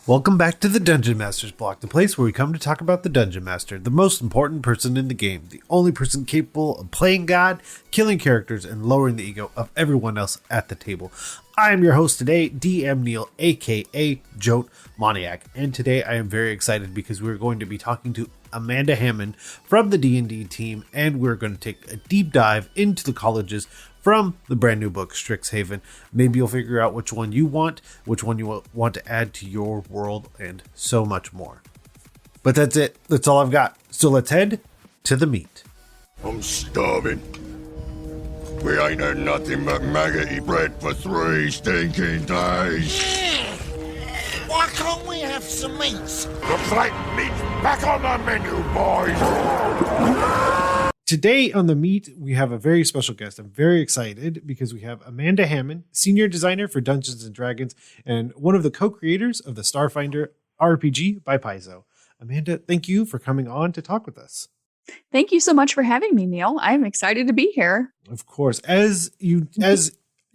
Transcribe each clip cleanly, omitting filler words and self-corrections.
Welcome back to the Dungeon Master's Block, the place where we come to talk about the Dungeon Master, the most important person in the game, the only person capable of playing God, killing characters, and lowering the ego of everyone else at the table. I am your host today, DM Neal, aka Jote Moniac, and today I am very excited because we're going to be talking to Amanda Hamon from the D&D team, and we're going to take a deep dive into the colleges from the brand new book, Strixhaven. Maybe you'll figure out which one you want, which one you want to add to your world, and so much more. But that's it. That's all I've got. So let's head to the meat. I'm starving. We ain't had nothing but maggoty bread for 3 stinking days. Why can't we have some meat? Looks like meat's back on the menu, boys. Today on the meet, we have a very special guest. I'm very excited because we have Amanda Hamon, senior designer for Dungeons and Dragons and one of the co-creators of the Starfinder RPG by Paizo. Amanda, thank you for coming on to talk with us. Thank you so much for having me, Neal. I'm excited to be here. Of course, as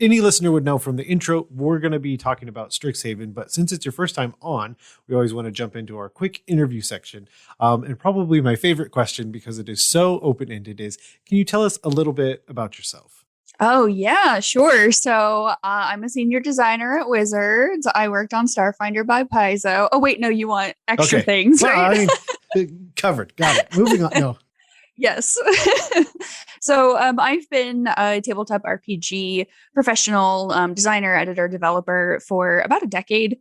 any listener would know from the intro, we're going to be talking about Strixhaven, but since it's your first time on, we always want to jump into our quick interview section. And probably my favorite question, because it is so open-ended, is, can you tell us a little bit about yourself? Oh, yeah, sure. So I'm a senior designer at Wizards. I worked on Starfinder by Paizo. Oh, wait, no, you want extra things, right? Covered. Got it. Moving on. No. Yes. So I've been a tabletop RPG professional designer, editor, developer for about a decade.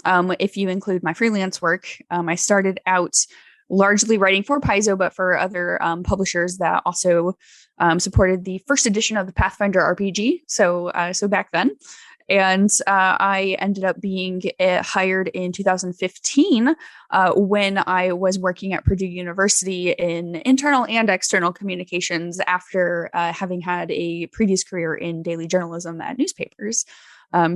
If you include my freelance work, I started out largely writing for Paizo, but for other publishers that also supported the first edition of the Pathfinder RPG. So back then. And I ended up being hired in 2015 when I was working at Purdue University in internal and external communications after having had a previous career in daily journalism at newspapers.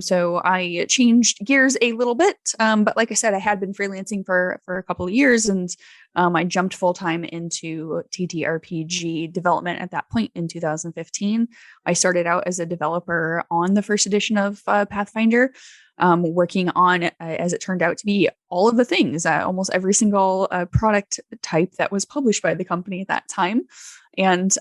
So I changed gears a little bit, but like I said, I had been freelancing for a couple of years, and I jumped full time into TTRPG development at that point in 2015. I started out as a developer on the first edition of Pathfinder, working on, as it turned out to be, all of the things, almost every single product type that was published by the company at that time. And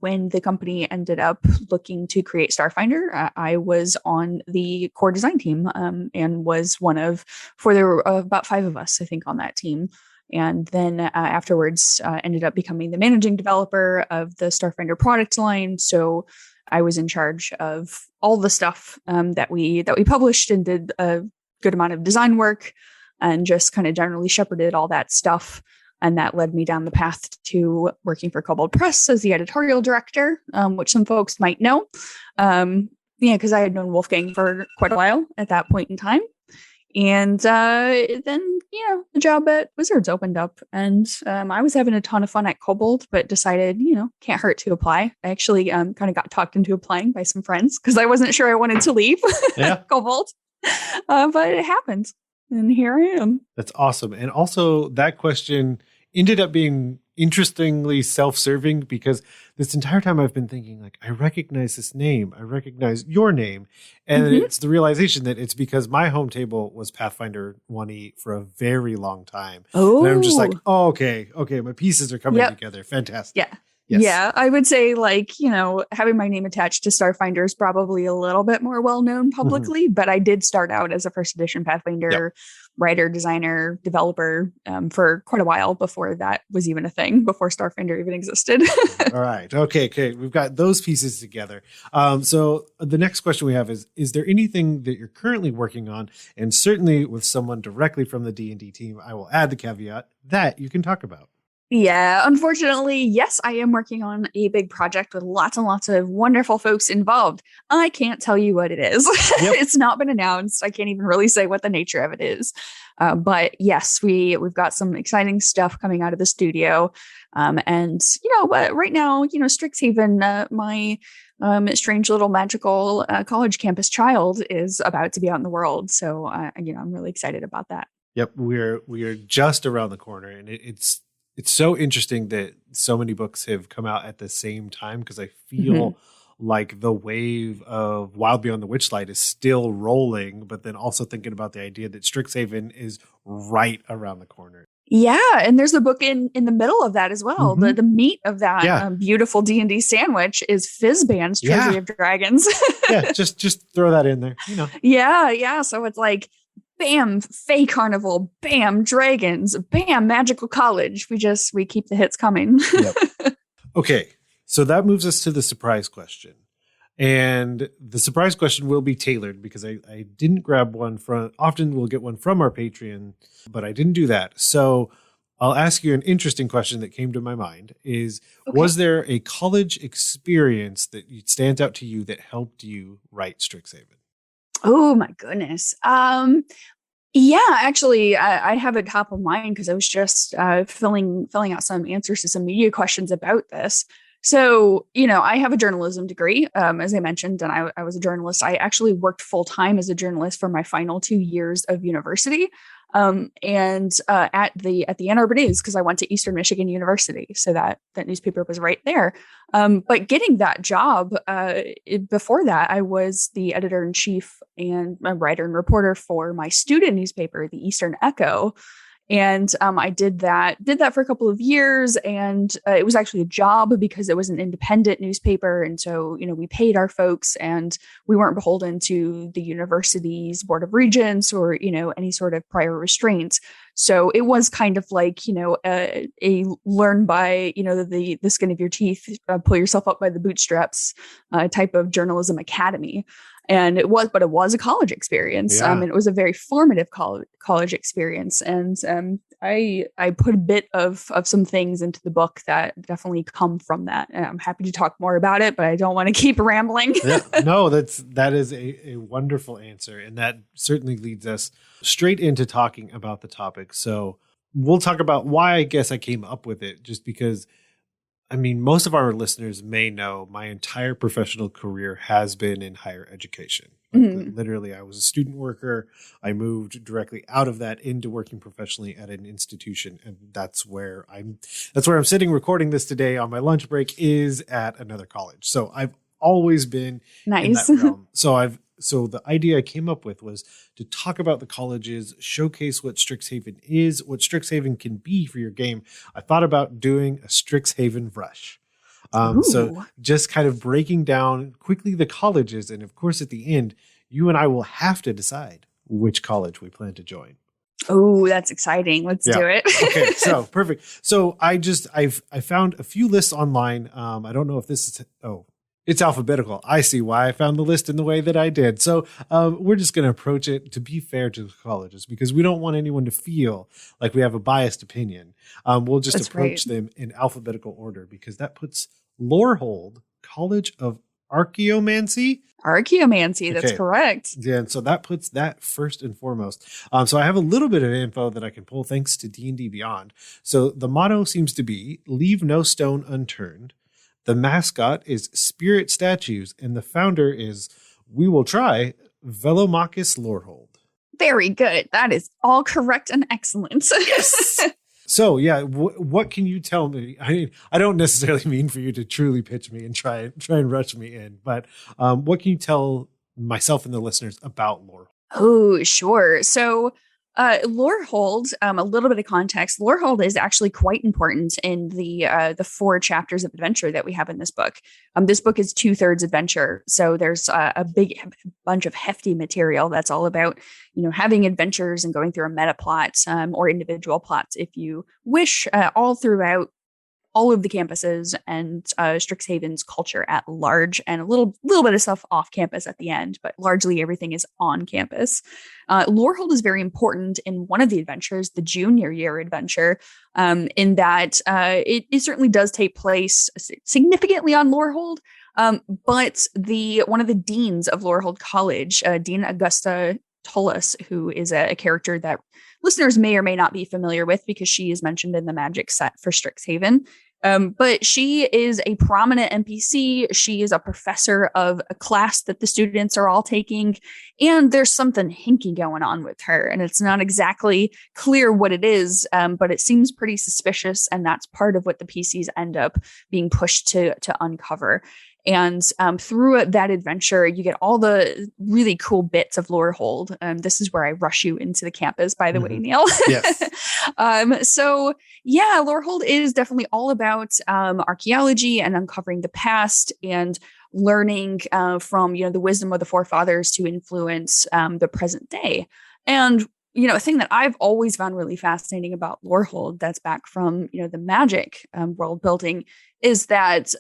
when the company ended up looking to create Starfinder, I was on the core design team and was one of, there were about 5 of us, I think, on that team. And then afterwards ended up becoming the managing developer of the Starfinder product line. So I was in charge of all the stuff that we published and did a good amount of design work and just kind of generally shepherded all that stuff. And that led me down the path to working for Kobold Press as the editorial director, which some folks might know. Because I had known Wolfgang for quite a while at that point in time. And then, the job at Wizards opened up, and I was having a ton of fun at Kobold, but decided, can't hurt to apply. I actually kind of got talked into applying by some friends because I wasn't sure I wanted to leave Kobold, but it happened. And here I am. That's awesome. And also that question ended up being interestingly self-serving because this entire time I've been thinking, like, I recognize this name. I recognize your name. And it's the realization that it's because my home table was Pathfinder 1E for a very long time. Oh. And I'm just like, oh, okay. My pieces are coming together. Fantastic. Yeah. Yes. Yeah, I would say, having my name attached to Starfinder is probably a little bit more well-known publicly, but I did start out as a first edition Pathfinder writer, designer, developer for quite a while before that was even a thing, before Starfinder even existed. All right. Okay. We've got those pieces together. So the next question we have is there anything that you're currently working on? And certainly with someone directly from the D&D team, I will add the caveat that you can talk about. Yeah, unfortunately, yes, I am working on a big project with lots and lots of wonderful folks involved. I can't tell you what it is. Yep. It's not been announced. I can't even really say what the nature of it is. But yes, we've got some exciting stuff coming out of the studio. But right now, Strixhaven, my strange little magical college campus child is about to be out in the world. So, I'm really excited about that. Yep, we are just around the corner, and it's so interesting that so many books have come out at the same time because I feel like the wave of Wild Beyond the Witchlight is still rolling, but then also thinking about the idea that Strixhaven is right around the corner. Yeah, and there's a book in the middle of that as well. Mhm. The meat of that Yeah. beautiful D&D sandwich is Fizzband's Treasury Yeah. of Dragons. Yeah, just throw that in there, you know. Yeah. So it's like, bam, Fey Carnival, bam, dragons, bam, magical college. We keep the hits coming. Yep. Okay, so that moves us to the surprise question. And the surprise question will be tailored because I didn't grab one from, often we'll get one from our Patreon, but I didn't do that. So I'll ask you an interesting question that came to my mind is, Okay. was there a college experience that stands out to you that helped you write Strixhaven? Oh my goodness. Yeah, actually, I have it top of mind because I was just filling out some answers to some media questions about this. So, I have a journalism degree, as I mentioned, and I was a journalist. I actually worked full time as a journalist for my final 2 years of university, and at the Ann Arbor News, because I went to Eastern Michigan University, so that newspaper was right there. But getting that job, before that, I was the editor in chief and a writer and reporter for my student newspaper, the Eastern Echo. And I did that for a couple of years, and it was actually a job because it was an independent newspaper. And so, we paid our folks and we weren't beholden to the university's Board of Regents or, any sort of prior restraints. So it was kind of like, a learn by, the skin of your teeth, pull yourself up by the bootstraps type of journalism academy. And it was a college experience. Yeah. And it was a very formative college experience. And I put a bit of some things into the book that definitely come from that. And I'm happy to talk more about it, but I don't want to keep rambling. Yeah, no, that is a wonderful answer. And that certainly leads us straight into talking about the topic. So we'll talk about why I guess I came up with it, just because, most of our listeners may know my entire professional career has been in higher education. Mhm. Literally, I was a student worker. I moved directly out of that into working professionally at an institution. And that's where I'm sitting recording this today on my lunch break, is at another college. So I've always been Nice. in that realm. So the idea I came up with was to talk about the colleges, showcase what Strixhaven is, what Strixhaven can be for your game. I thought about doing a Strixhaven rush. So Ooh. just kind of breaking down quickly the colleges. And of course, at the end, you and I will have to decide which college we plan to join. Oh, that's exciting. Let's do it. Okay, so perfect. So I found a few lists online. I don't know if this is, it's alphabetical. I see why I found the list in the way that I did. So we're just going to approach it to be fair to the colleges, because we don't want anyone to feel like we have a biased opinion. We'll just That's approach right. them in alphabetical order, because that puts Lorehold, College of Archaeomancy. Archaeomancy, that's Okay. correct. Yeah, and so that puts that first and foremost. So I have a little bit of info that I can pull thanks to D&D Beyond. So the motto seems to be, leave no stone unturned. The mascot is spirit statues, and the founder is, we will try, Velomachus Lorehold. Very good. That is all correct and excellent. So yeah, what can you tell me? I don't necessarily mean for you to truly pitch me and try and rush me in, but what can you tell myself and the listeners about Lorehold? Oh, sure. So Lorehold, a little bit of context. Lorehold is actually quite important in the 4 chapters of adventure that we have in this book. This book is 2/3 adventure, so there's a big bunch of hefty material that's all about having adventures and going through a meta plot or individual plots, if you wish, all throughout all of the campuses and Strixhaven's culture at large, and a little bit of stuff off campus at the end, but largely everything is on campus. Lorehold is very important in one of the adventures, the junior year adventure, in that it certainly does take place significantly on Lorehold. But one of the deans of Lorehold College, Dean Augusta Tullis, who is a character that listeners may or may not be familiar with because she is mentioned in the magic set for Strixhaven. But she is a prominent NPC. She is a professor of a class that the students are all taking. And there's something hinky going on with her. And it's not exactly clear what it is, but it seems pretty suspicious. And that's part of what the PCs end up being pushed to uncover. And through that adventure, you get all the really cool bits of Lorehold. This is where I rush you into the campus, by the way, Neal. Yes. So yeah, Lorehold is definitely all about archaeology and uncovering the past and learning from the wisdom of the forefathers to influence the present day. And a thing that I've always found really fascinating about Lorehold, that's back from the Magic world building, is that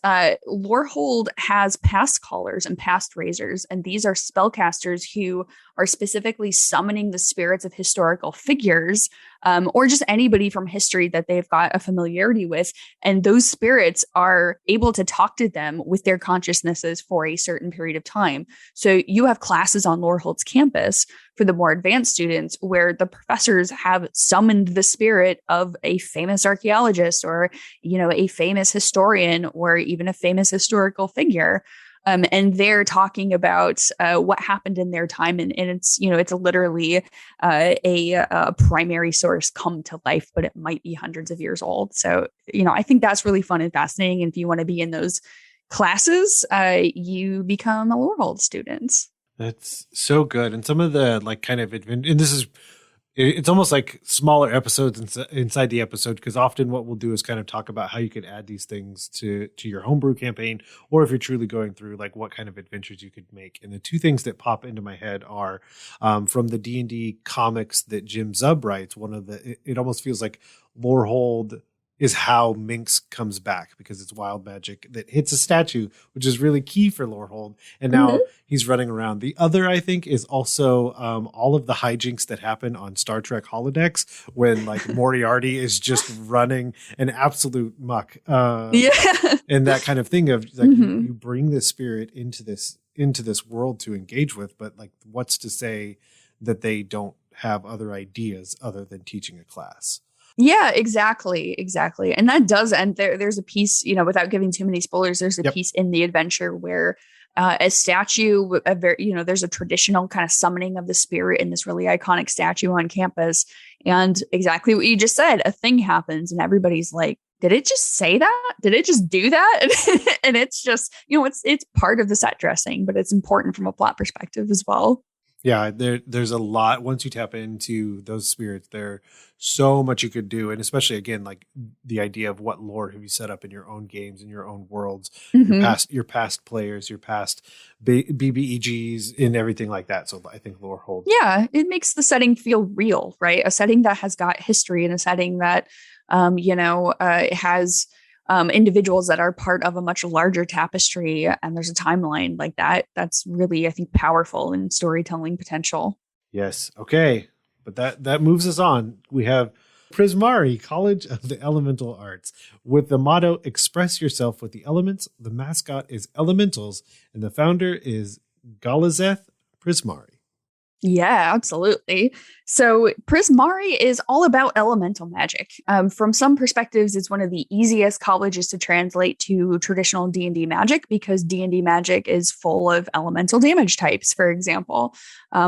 Lorehold has past callers and past raisers, and these are spellcasters who are specifically summoning the spirits of historical figures, or just anybody from history that they've got a familiarity with. And those spirits are able to talk to them with their consciousnesses for a certain period of time. So you have classes on Lorehold's campus for the more advanced students where the professors have summoned the spirit of a famous archaeologist or, a famous historian or even a famous historical figure. And they're talking about what happened in their time. And it's, it's literally a primary source come to life, but it might be hundreds of years old. So, I think that's really fun and fascinating. And if you want to be in those classes, you become a Lorehold student. That's so good. And some of the and this is, it's almost like smaller episodes inside the episode, because often what we'll do is kind of talk about how you could add these things to your homebrew campaign, or if you're truly going through like what kind of adventures you could make. And the two things that pop into my head are from the D&D comics that Jim Zub writes. It almost feels like Lorehold is how Minx comes back, because it's wild magic that hits a statue, which is really key for Lorehold. And now he's running around. The other, I think, is also all of the hijinks that happen on Star Trek holodecks when like Moriarty is just running an absolute muck. And that kind of thing of like you bring the spirit into this world to engage with, but like what's to say that they don't have other ideas other than teaching a class? Yeah, exactly. And that does end there. There's a piece, without giving too many spoilers, there's a piece in the adventure where a statue, there's a traditional kind of summoning of the spirit in this really iconic statue on campus. And exactly what you just said, a thing happens and everybody's like, did it just say that? Did it just do that? And it's just, it's part of the set dressing, but it's important from a plot perspective as well. Yeah, there's a lot. Once you tap into those spirits, there's so much you could do. And especially, again, like the idea of what lore have you set up in your own games, in your own worlds, your past players, your past BBEGs, and everything like that. So I think Lorehold. Yeah, it makes the setting feel real, right? A setting that has got history and a setting that, has individuals that are part of a much larger tapestry, and there's a timeline like that. That's really, I think, powerful in storytelling potential. Yes. Okay. But that moves us on. We have Prismari, College of the Elemental Arts, with the motto, express yourself with the elements. The mascot is Elementals, and the founder is Galazeth Prismari. Yeah, absolutely. So Prismari is all about elemental magic. From some perspectives, it's one of the easiest colleges to translate to traditional D&D magic, because D&D magic is full of elemental damage types, for example.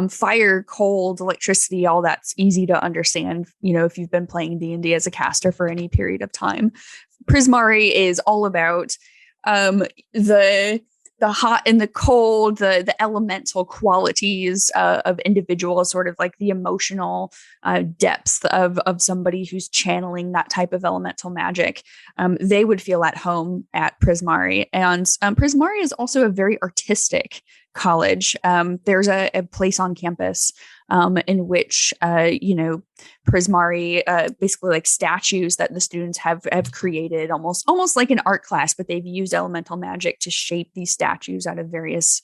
Fire, cold, electricity, all that's easy to understand, if you've been playing D&D as a caster for any period of time. Prismari is all about the hot and the cold, the elemental qualities of individuals, sort of like the emotional depth of somebody who's channeling that type of elemental magic. They would feel at home at Prismari. And Prismari is also a very artistic college. There's a place on campus in which, Prismari, basically like statues that the students have created, almost like an art class, but they've used elemental magic to shape these statues out of various,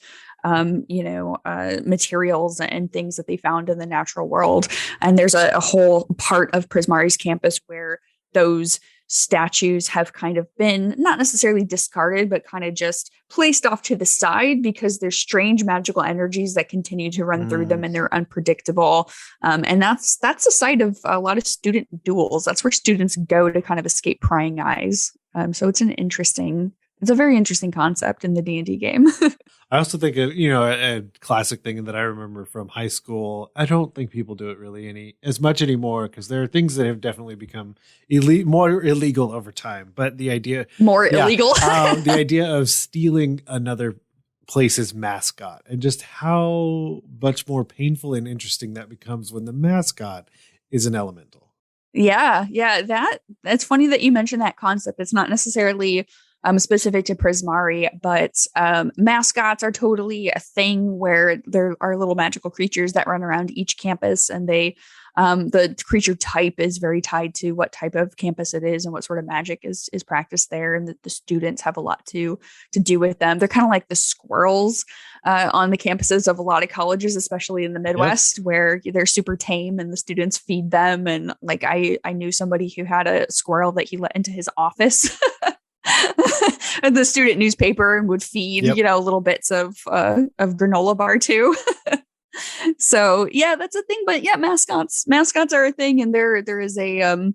materials and things that they found in the natural world. And there's a whole part of Prismari's campus where those statues have kind of been not necessarily discarded, but kind of just placed off to the side because there's strange magical energies that continue to run through them, and they're unpredictable. And that's the site of a lot of student duels. That's where students go to kind of escape prying eyes. So it's an interesting It's a very interesting concept in the D&D game. I also think, a classic thing that I remember from high school. I don't think people do it really as much anymore because there are things that have definitely become more illegal over time. But the idea illegal, the idea of stealing another place's mascot and just how much more painful and interesting that becomes when the mascot is an elemental. Yeah. That's funny that you mentioned that concept. It's not necessarily specific to Prismari, but mascots are totally a thing where there are little magical creatures that run around each campus, and they the creature type is very tied to what type of campus it is and what sort of magic is practiced there, and the students have a lot to do with them. They're kind of like the squirrels on the campuses of a lot of colleges, especially in the Midwest, where they're super tame and the students feed them. And like I knew somebody who had a squirrel that he let into his office. The student newspaper, and would feed little bits of granola bar too. So yeah, that's a thing. But yeah, mascots are a thing, and there is a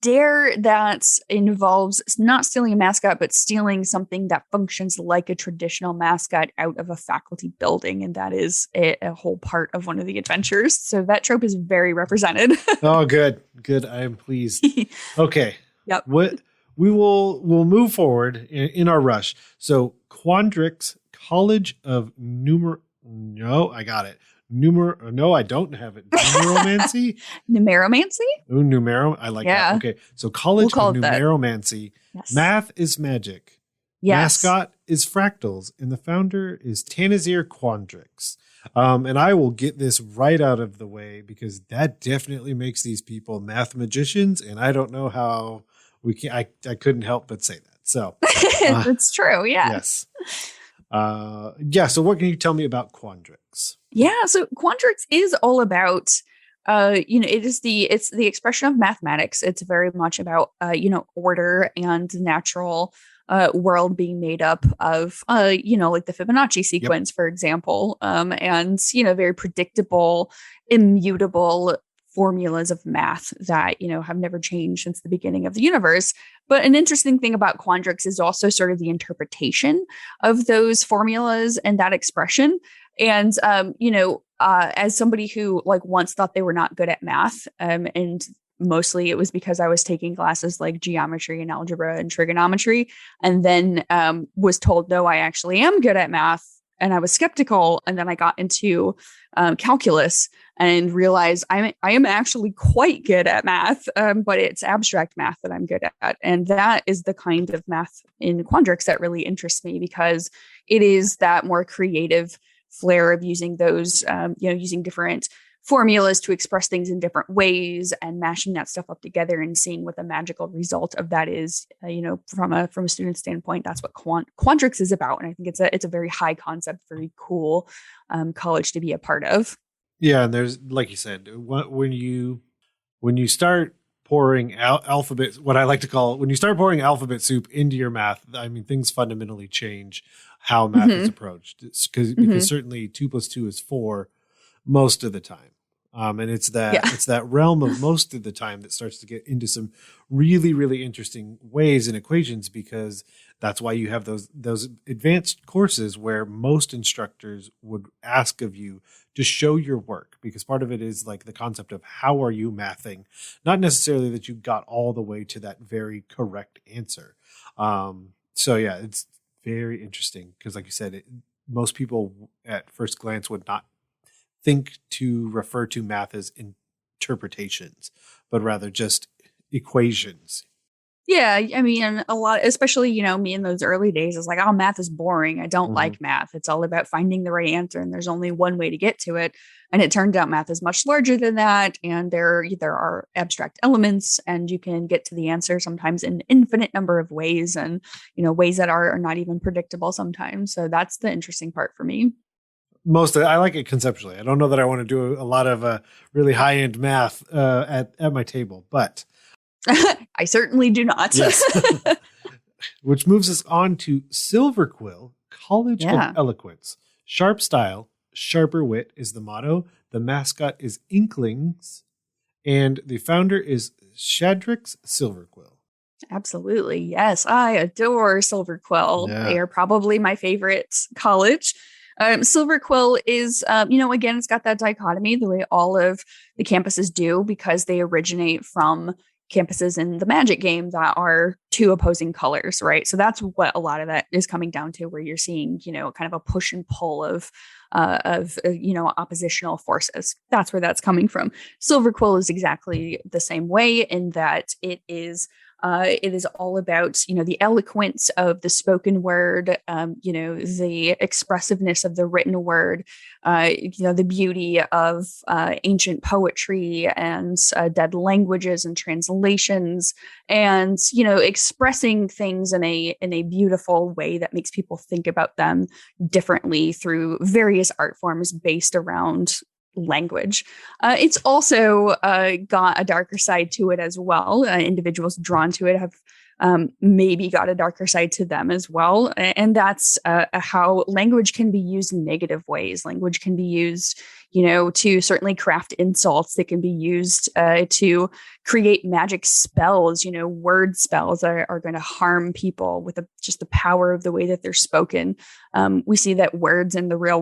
dare that involves not stealing a mascot, but stealing something that functions like a traditional mascot out of a faculty building, and that is a whole part of one of the adventures. So that trope is very represented. Oh, good. I am pleased. Okay. Yep. We'll move forward in our rush. So Quandrix College of No, I got it. No, I don't have it. Numeromancy? Numeromancy? Ooh, numero. I like that. Okay. So College of Numeromancy. Yes. Math is magic. Yes. Mascot is fractals. And the founder is Tanazir Quandrix. And I will get this right out of the way because that definitely makes these people math magicians. And I don't know how I couldn't help but say that. So that's true. Yeah. Yes. So what can you tell me about Quandrix? Yeah. So Quandrix is all about, it's the expression of mathematics. It's very much about, order and natural world being made up of, like the Fibonacci sequence, for example, and, very predictable, immutable formulas of math that, have never changed since the beginning of the universe. But an interesting thing about Quandrix is also sort of the interpretation of those formulas and that expression. And, as somebody who like once thought they were not good at math, and mostly it was because I was taking classes like geometry and algebra and trigonometry, and then was told, no, I actually am good at math. And I was skeptical. And then I got into calculus and realized I am actually quite good at math, but it's abstract math that I'm good at. And that is the kind of math in Quandrix that really interests me, because it is that more creative flair of using those, using different formulas to express things in different ways and mashing that stuff up together and seeing what the magical result of that is. From a student standpoint, that's what Quandrix is about. And I think it's a very high concept, very cool college to be a part of. Yeah, and there's, like you said, when you start pouring alphabet, what I like to call it, when you start pouring alphabet soup into your math, I mean, things fundamentally change how math is approached. Because certainly 2 + 2 is 4 most of the time. And it's that realm of most of the time that starts to get into some really, really interesting ways and equations, because that's why you have those advanced courses where most instructors would ask of you to show your work, because part of it is like the concept of how are you mathing, not necessarily that you got all the way to that very correct answer. It's very interesting because, like you said, most people at first glance would not think to refer to math as interpretations, but rather just equations. Yeah, I mean, a lot, especially, me in those early days, is like, oh, math is boring. I don't like math. It's all about finding the right answer, and there's only one way to get to it. And it turned out math is much larger than that, and there are abstract elements, and you can get to the answer sometimes in an infinite number of ways, and ways that are not even predictable sometimes. So that's the interesting part for me. I like it conceptually. I don't know that I want to do a lot of really high-end math at my table, but I certainly do not. Yes. Which moves us on to Silverquill College of Eloquence. Sharp style, sharper wit is the motto. The mascot is Inklings, and the founder is Shadrix Silverquill. Absolutely. Yes. I adore Silver Quill. Yeah. They are probably my favorite college. Silver Quill is, again, it's got that dichotomy the way all of the campuses do because they originate from campuses in the Magic game that are two opposing colors, right? So that's what a lot of that is coming down to, where you're seeing, kind of a push and pull of oppositional forces. That's where that's coming from. Silver Quill is exactly the same way in that it is all about, the eloquence of the spoken word, the expressiveness of the written word, the beauty of ancient poetry and dead languages and translations, and expressing things in a beautiful way that makes people think about them differently through various art forms based around language. It's also got a darker side to it as well. Individuals drawn to it have maybe got a darker side to them as well. And that's how language can be used in negative ways. Language can be used, to certainly craft insults. That can be used to create magic spells, word spells that are going to harm people with just the power of the way that they're spoken. We see that words in the real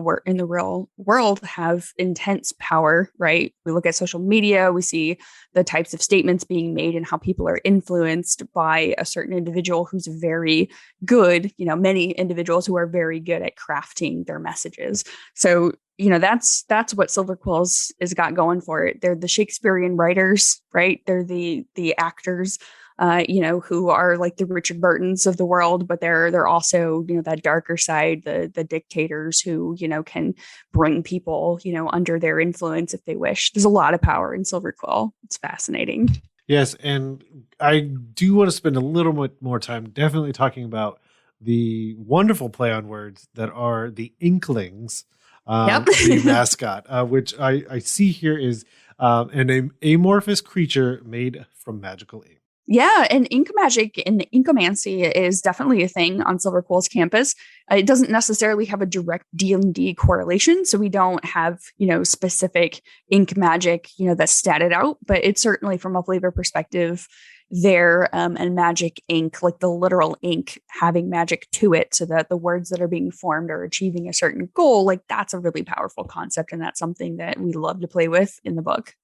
world have intense power, right? We look at social media, we see the types of statements being made and how people are influenced by a certain individual who's very good, many individuals who are very good at crafting their messages. So, that's what Silver Quills has got going for it. They're the Shakespearean writers, right? They're the actors, who are like the Richard Burtons of the world, but they're also, that darker side, the dictators who, can bring people, under their influence if they wish. There's a lot of power in Silver Quill. It's fascinating. Yes, and I do want to spend a little bit more time definitely talking about the wonderful play on words that are the Inklings, the mascot, which I see here is an amorphous creature made from magical ink. Yeah, and ink magic and inkomancy is definitely a thing on Silver Quill's campus. It doesn't necessarily have a direct D&D correlation, so we don't have, specific ink magic, that's statted out, but it's certainly from a flavor perspective there, and magic ink, like the literal ink having magic to it so that the words that are being formed are achieving a certain goal. Like that's a really powerful concept, and that's something that we love to play with in the book.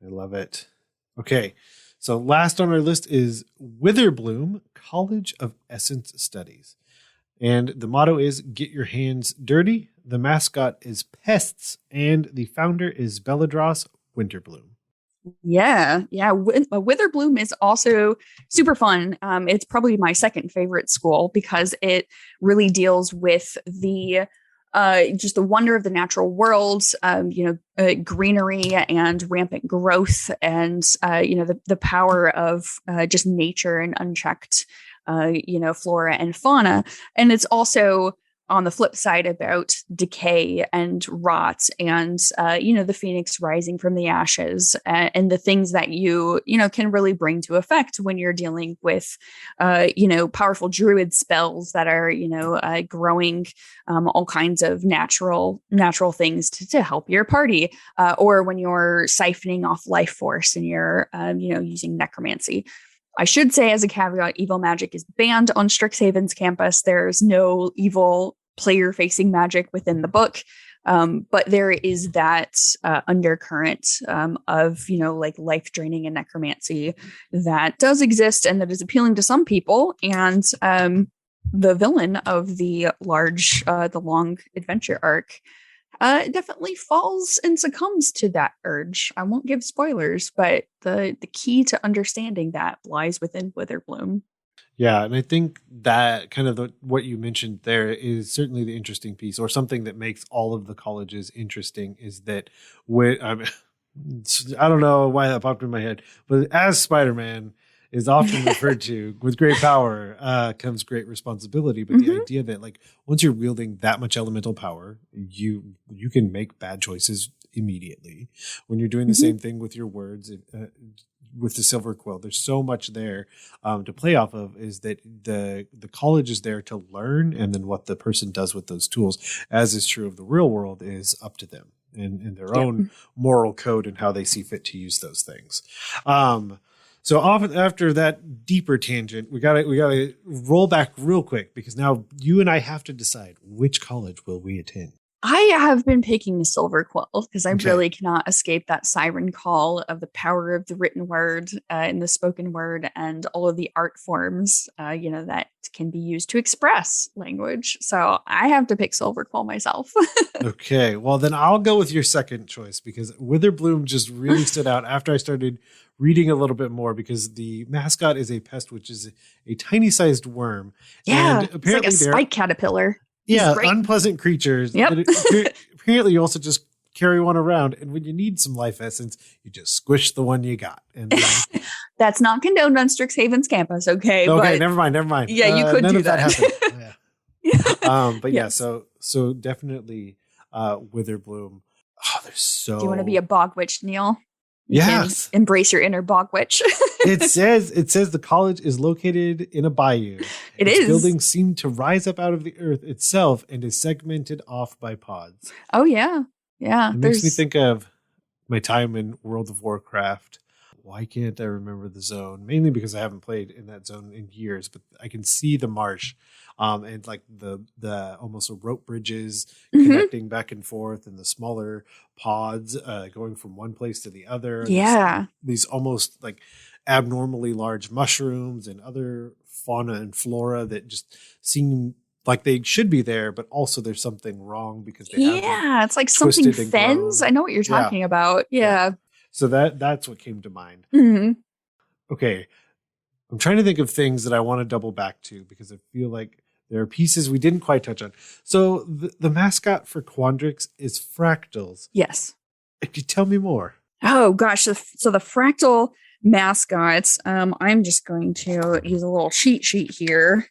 I love it. Okay. So last on our list is Witherbloom, College of Essence Studies. And the motto is get your hands dirty. The mascot is pests. And the founder is Belladros Winterbloom. Yeah. Witherbloom is also super fun. It's probably my second favorite school because it really deals with the just the wonder of the natural world, greenery and rampant growth, and the power of just nature and unchecked, flora and fauna. And it's also on the flip side about decay and rot and, the phoenix rising from the ashes, and the things that you can really bring to effect when you're dealing with, powerful druid spells that are, growing all kinds of natural things to help your party, or when you're siphoning off life force and you're, using necromancy. I should say, as a caveat, evil magic is banned on Strixhaven's campus. There's no evil player-facing magic within the book, but there is that undercurrent of, life draining and necromancy that does exist and that is appealing to some people. And the villain of the long adventure arc definitely falls and succumbs to that urge. I won't give spoilers, but the key to understanding that lies within Witherbloom. Yeah, and I think that kind of what you mentioned there is certainly the interesting piece, or something that makes all of the colleges interesting, is that I don't know why that popped in my head, but as Spider-Man is often referred to, with great power comes great responsibility. But the idea that once you're wielding that much elemental power, you can make bad choices immediately. When you're doing the same thing with your words, with the Silver Quill, there's so much there to play off of, is that the college is there to learn, and then what the person does with those tools, as is true of the real world, is up to them and their own moral code and how they see fit to use those things. So often after that deeper tangent, we gotta roll back real quick because now you and I have to decide which college will we attend. I have been picking the Silver Quill because I Okay. really cannot escape that siren call of the power of the written word and the spoken word and all of the art forms, that can be used to express language. So I have to pick Silver Quill myself. Okay, well then I'll go with your second choice because Witherbloom just really stood out after I started reading a little bit more because the mascot is a pest, which is a tiny sized worm. Yeah, And apparently it's like a spike caterpillar. Yeah, great. unpleasant creatures. Yep. Apparently, you also just carry one around, and when you need some life essence, you just squish the one you got. And then, That's not condoned on Strixhaven's campus, okay? okay, but never mind. Yeah, you could none do of that. Happened. Yeah. But Yes. so definitely Witherbloom. Oh, there's so. Do you want to be a bog witch, Neal? You can Yes. embrace your inner bog witch. It says the college is located in a bayou. Its buildings seem to rise up out of the earth itself and is segmented off by pods. Oh yeah. It makes me think of my time in World of Warcraft. Why can't I remember the zone? Mainly because I haven't played in that zone in years, but I can see the marsh, and like the almost rope bridges connecting back and forth, and the smaller pods going from one place to the other. Yeah. These almost like abnormally large mushrooms and other fauna and flora that just seem like they should be there, but also there's something wrong because they have it's like something twisted and fens. grown. I know what you're talking about. Yeah. So that's what came to mind. Mhm. Okay. I'm trying to think of things that I want to double back to because I feel like there are pieces we didn't quite touch on. So the mascot for Quandrix is fractals. Yes. Could you tell me more? Oh gosh. So the fractal mascots, I'm just going to use a little cheat sheet here.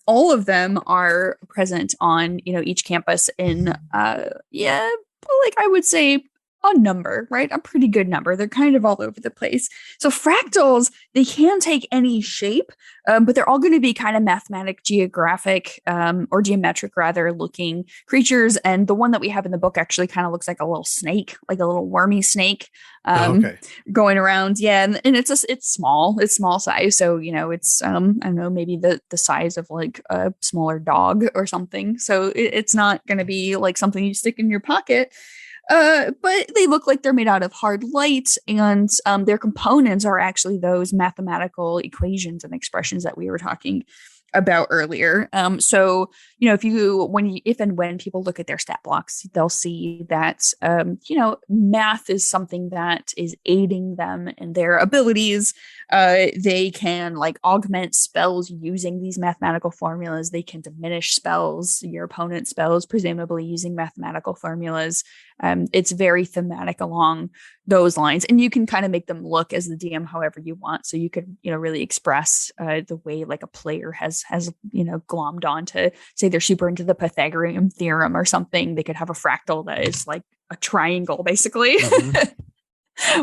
All of them are present on, each campus in, like I would say a number, right? A pretty good number. They're kind of all over the place. So fractals, they can take any shape, but they're all going to be kind of mathematic, geographic, or geometric rather looking creatures. And the one that we have in the book actually kind of looks like a little snake, like a little wormy snake, going around. Yeah. And it's small size. So, it's, I don't know, maybe the size of like a smaller dog or something. So it's not going to be like something you stick in your pocket. But they look like they're made out of hard light, and their components are actually those mathematical equations and expressions that we were talking about earlier. So if and when people look at their stat blocks, they'll see that math is something that is aiding them in their abilities. They can like augment spells using these mathematical formulas. They can diminish spells, your opponent's spells, presumably using mathematical formulas. It's very thematic along those lines, and you can kind of make them look as the DM however you want. So you could, really express the way like a player has glommed on to say they're super into the Pythagorean theorem or something. They could have a fractal that is like a triangle, basically,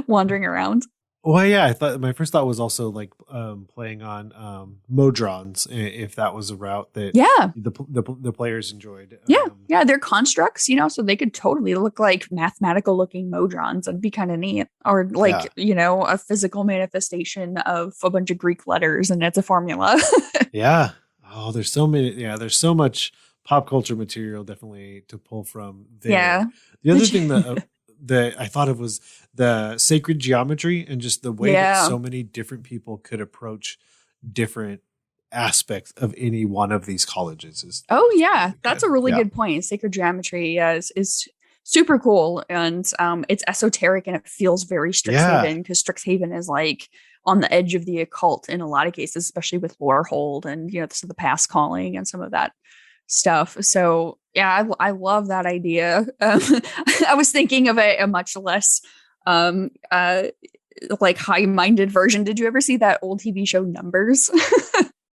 wandering around. Well, yeah, I thought my first thought was also like playing on modrons, if that was a route that the players enjoyed. They're constructs, so they could totally look like mathematical looking modrons. That'd be kind of neat. Or like, a physical manifestation of a bunch of Greek letters and it's a formula. Yeah. Oh, there's so many. Yeah, there's so much pop culture material definitely to pull from there. Yeah. The other thing that I thought of was the sacred geometry and just the way that so many different people could approach different aspects of any one of these colleges. That's a really good point. Sacred geometry is super cool, and it's esoteric and it feels very Strixhaven because Strixhaven is like on the edge of the occult in a lot of cases, especially with Lorehold and the past calling and some of that stuff. So I love that idea. I was thinking of a much less like high-minded version. Did you ever see that old TV show Numbers?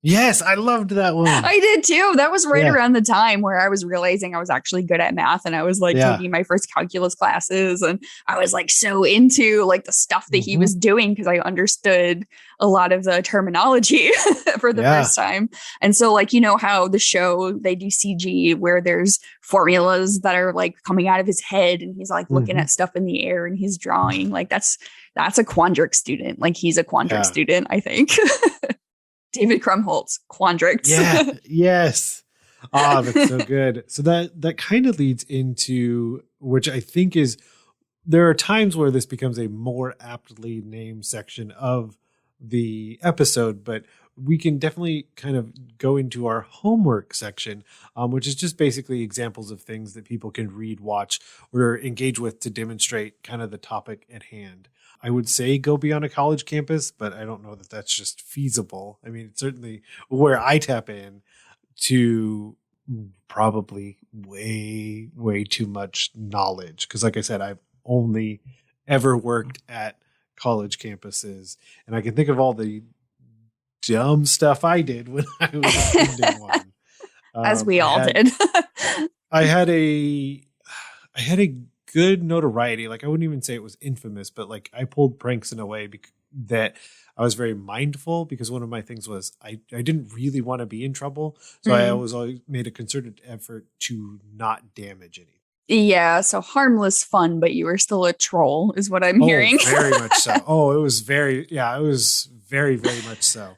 Yes, I loved that one. I did too. That was right around the time where I was realizing I was actually good at math, and I was like taking my first calculus classes, and I was like so into like the stuff that he was doing because I understood a lot of the terminology for the first time. And so like, you know how the show, they do CG where there's formulas that are like coming out of his head and he's like looking at stuff in the air and he's drawing. Like that's a Quandrix student. Like he's a Quandrix student, I think. David Krumholtz, Quandrix. Yeah. Yes. Oh, that's so good. So that kind of leads into, which I think is, there are times where this becomes a more aptly named section of the episode, but we can definitely kind of go into our homework section, which is just basically examples of things that people can read, watch, or engage with to demonstrate kind of the topic at hand. I would say go be on a college campus, but I don't know that that's just feasible. I mean, it's certainly where I tap in to probably way, way too much knowledge. Because like I said, I've only ever worked at college campuses, and I can think of all the dumb stuff I did when I was attending one. As we all did. I had a good notoriety. Like I wouldn't even say it was infamous, but like I pulled pranks in a way that I was very mindful, because one of my things was I didn't really want to be in trouble. So I always made a concerted effort to not damage anything. Yeah, so harmless fun, but you were still a troll is what I'm hearing. Very much so. It was very, very much so.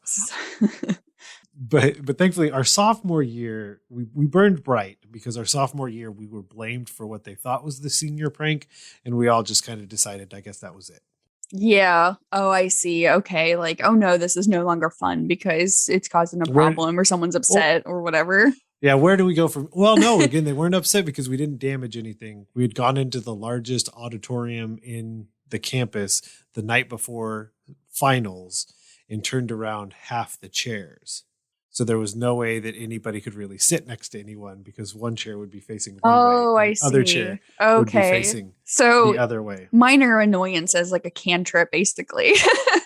But thankfully our sophomore year, we burned bright, because our sophomore year we were blamed for what they thought was the senior prank, and we all just kind of decided, I guess that was it. Yeah. Oh, I see. Okay. Like, oh no, this is no longer fun because it's causing a problem or someone's upset or whatever. Yeah. Where do we go from? Well, no, again, they weren't upset because we didn't damage anything. We had gone into the largest auditorium in the campus the night before finals and turned around half the chairs. So there was no way that anybody could really sit next to anyone, because one chair would be facing one way. I see. Other chair would be facing the other way. Minor annoyance as like a cantrip, basically.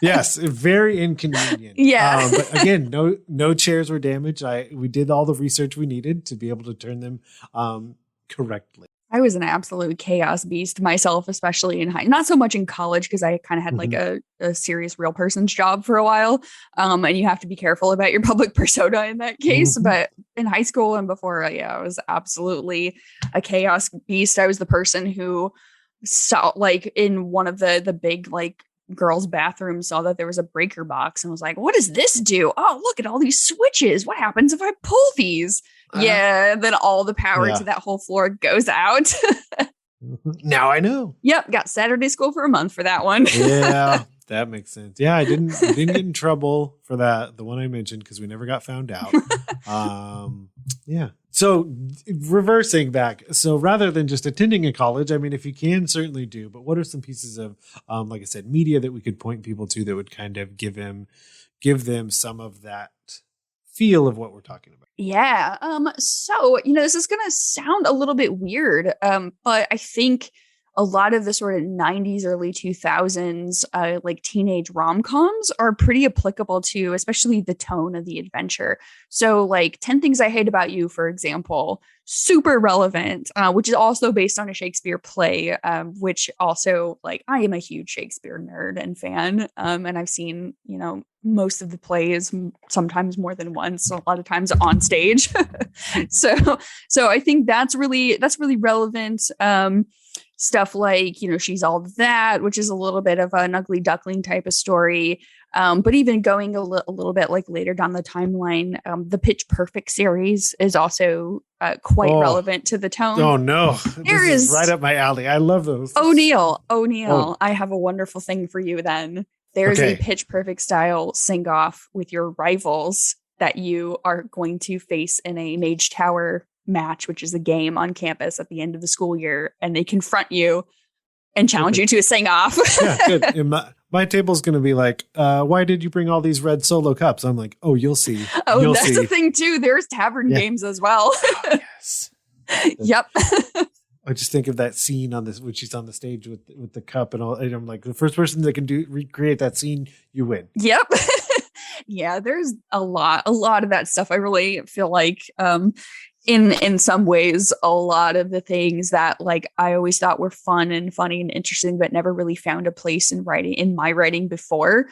Yes, very inconvenient. Yeah. But again, no chairs were damaged. We did all the research we needed to be able to turn them correctly. I was an absolute chaos beast myself, especially in not so much in college, because I kind of had like a serious real person's job for a while. And you have to be careful about your public persona in that case. But in high school and before, I was absolutely a chaos beast. I was the person who saw, like, in one of the big, like, girls' bathrooms, saw that there was a breaker box and was like, what does this do? Oh, look at all these switches. What happens if I pull these? Then all the power to that whole floor goes out. Now I know. Yep, got Saturday school for a month for that one. Yeah, that makes sense. Yeah, I didn't get in trouble for that, the one I mentioned, because we never got found out. Yeah. So reversing back, so rather than just attending a college, I mean, if you can, certainly do. But what are some pieces of, like I said, media that we could point people to that would kind of give them some of that feel of what we're talking about? Yeah. So, this is going to sound a little bit weird, but I think a lot of the sort of 90s, early 2000s, like teenage rom-coms are pretty applicable to, especially the tone of the adventure. So like 10 Things I Hate About You, for example, super relevant, which is also based on a Shakespeare play, which also, like, I am a huge Shakespeare nerd and fan. And I've seen, most of the plays, sometimes more than once, a lot of times on stage. So I think that's really relevant. Stuff like, She's All That, which is a little bit of an Ugly Duckling type of story. But even going a little bit like later down the timeline, the Pitch Perfect series is also quite relevant to the tone. Oh no, this is right up my alley. I love those. Neal, I have a wonderful thing for you then. There's a Pitch Perfect style sing-off with your rivals that you are going to face in a Mage Tower match, which is a game on campus at the end of the school year, and they confront you and challenge you to a sing-off. Yeah, good. And my table's going to be like, why did you bring all these red Solo cups? I'm like, oh, you'll see. Oh, that's the thing too. There's tavern games as well. Oh, yes. Yep. I just think of that scene on this when she's on the stage with the cup and all, and I'm like, the first person that can recreate that scene, you win. Yep. Yeah, there's a lot of that stuff. I really feel like in some ways a lot of the things that like I always thought were fun and funny and interesting but never really found a place in my writing before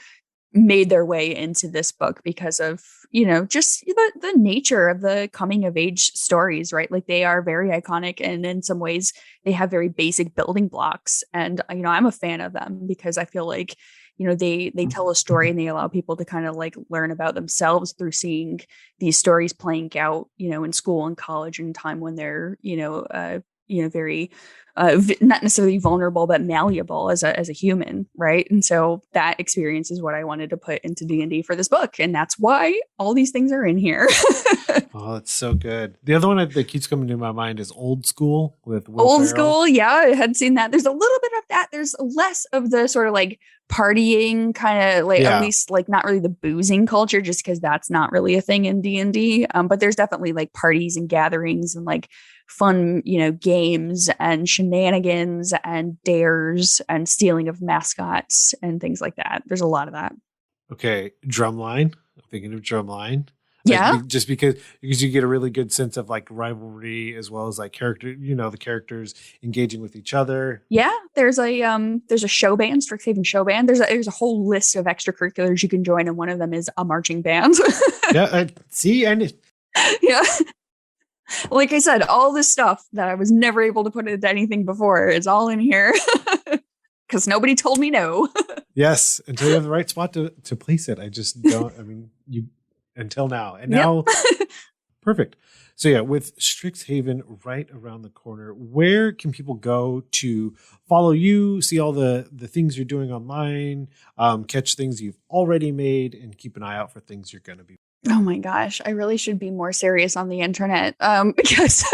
made their way into this book because of, just the nature of the coming of age stories, right? Like they are very iconic and in some ways they have very basic building blocks. And, I'm a fan of them because I feel like, they tell a story and they allow people to kind of like learn about themselves through seeing these stories playing out, in school and college and time when they're, very not necessarily vulnerable but malleable as a human, right? And so that experience is what I wanted to put into D&D for this book, and that's why all these things are in here. Oh, it's so good. The other one that keeps coming to my mind is Old School with Will Old Ferrell. School, yeah, I had seen that. There's a little bit of that. There's less of the sort of like partying kind of like, at least like not really the boozing culture, just because that's not really a thing in D&D. But there's definitely like parties and gatherings and like fun, games and shenanigans and dares and stealing of mascots and things like that. There's a lot of that. Okay, Drumline. I'm thinking of Drumline. Yeah. Like, just because you get a really good sense of like rivalry as well as like character, the characters engaging with each other. Yeah, there's a show band, Strixhaven show band. There's a whole list of extracurriculars you can join, and one of them is a marching band. Yeah, see, and yeah. Like I said, all this stuff that I was never able to put into anything before is all in here because nobody told me no. Yes, until you have the right spot to place it. I just don't. I mean, you until now, and now, perfect. So yeah, with Strixhaven right around the corner, where can people go to follow you, see all the things you're doing online, catch things you've already made, and keep an eye out for things you're going to be. Oh my gosh, I really should be more serious on the internet because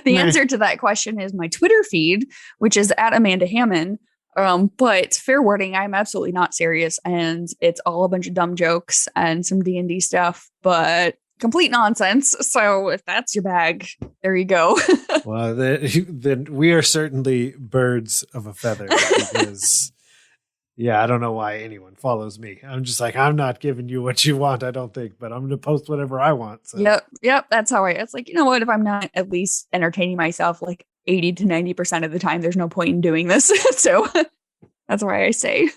the answer to that question is my Twitter feed, which is at Amanda Hamon. But fair warning, I'm absolutely not serious, and it's all a bunch of dumb jokes and some D&D stuff, but complete nonsense. So if that's your bag, there you go. Well, then we are certainly birds of a feather because, I don't know why anyone follows me. I'm just like, I'm not giving you what you want, I don't think, but I'm going to post whatever I want. So. Yep. That's how it's like, you know what, if I'm not at least entertaining myself like 80 to 90% of the time, there's no point in doing this. So that's why I say.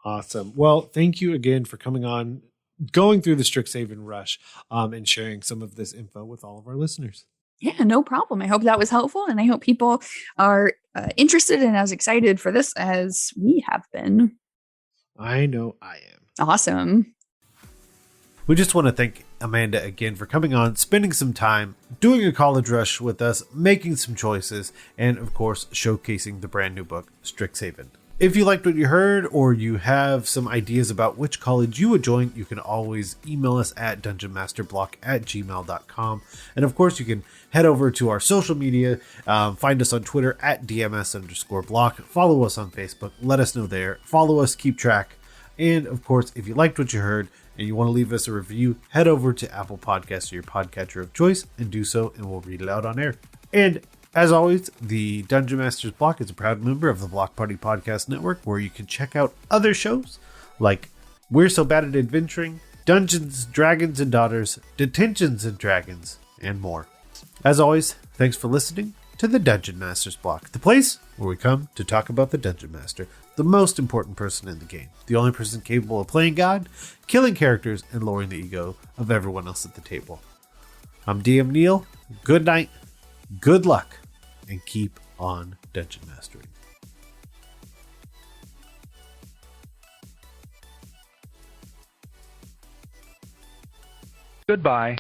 Awesome. Well, thank you again for coming on, going through the Strixhaven rush, and sharing some of this info with all of our listeners. Yeah, no problem. I hope that was helpful, and I hope people are interested and as excited for this as we have been. I know I am. Awesome. We just want to thank Amanda again for coming on, spending some time, doing a college rush with us, making some choices, and of course, showcasing the brand new book, Strixhaven. If you liked what you heard or you have some ideas about which college you would join, you can always email us at dungeonmasterblock@gmail.com. And of course, you can head over to our social media, find us on Twitter at DMS_block, follow us on Facebook, let us know there, follow us, keep track. And of course, if you liked what you heard and you want to leave us a review, head over to Apple Podcasts or your podcatcher of choice and do so, and we'll read it out on air. And as always, the Dungeon Masters Block is a proud member of the Block Party Podcast Network, where you can check out other shows like We're So Bad at Adventuring, Dungeons, Dragons and Daughters, Detentions and Dragons, and more. As always, thanks for listening to the Dungeon Masters Block, the place where we come to talk about the Dungeon Master, the most important person in the game, the only person capable of playing God, killing characters, and lowering the ego of everyone else at the table. I'm DM Neal. Good night, good luck, and keep on dungeon mastering. Goodbye.